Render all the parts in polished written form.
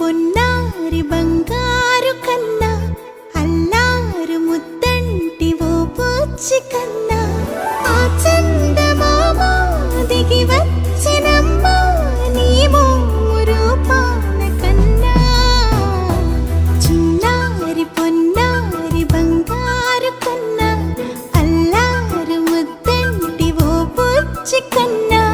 పొన్నారి బంగారు కన్నా అల్లారు ముద్దంటి ఓ పూచి కన్నా ఆ చందమామ దిగి వచ్చినమ్మా నీ మోము రూపాన కన్నా చిన్నారి పొన్నారి బంగారు కన్నా అల్లారు ముద్దంటి ఓ పూచి కన్నా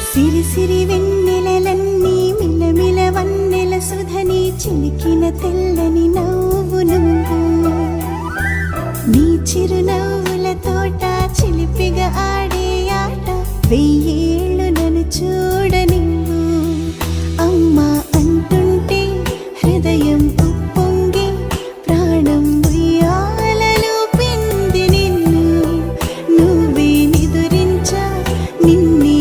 సిరి సిరి వెన్నెలలన్నీ మిలమిల వన్నెల సుధని చిలికిన తెల్లని నవ్వు నువ్వు నీ చిరునవ్వుల తోట చిలిపిగా ఆడే ఆట వెయ్యేళ్ళు నన్ను చూడ నువ్వు అమ్మా అంటుంటే హృదయం ఉప్పొంగి ప్రాణం ఉయ్యాలలో పింది నిన్ను నువ్వే నిదురించా నిన్నే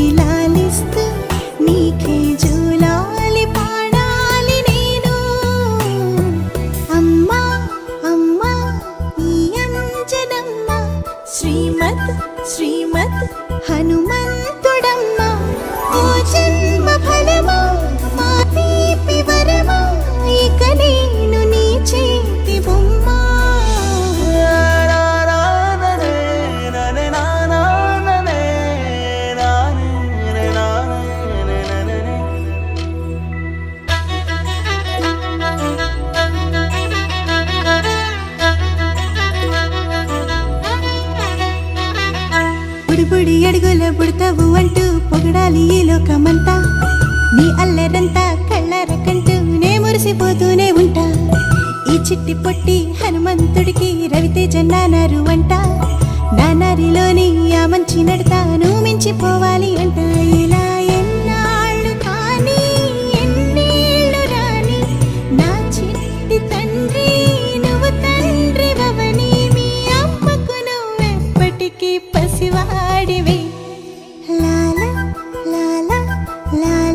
నీకే జూలాలి పాడాలి నేను అమ్మా అమ్మా ఈ అంజనమ్మ శ్రీమత్ శ్రీమత్ హనుమంతుడమ్మ ఓ జన్మ ఫలమా మా తీపి వరమా ఇక నేను నీ చేతి బొమ్మ బుడి అడుగుల బుడతావు అంటూ పొగడాలి ఈ లోకమంతా నీ అల్లరంతా కళ్ళరకంటూ నే మురిసిపోతూనే ఉంటా ఈ చిట్టి పొట్టి హనుమంతుడికి రవితేజ నానారు అంట నానారిలోని ఆ మంచి నడతాను మించిపోవాలి అంట ఇలా ఎన్నాళ్ళు కానీ ఎన్నేళ్ళు రాని నా చిట్టి తండ్రి నువ్వు తండ్రి వవని మీ అమ్మకు నువ్వెప్పటికీ పసివాడివి లాలా లాలా లాలా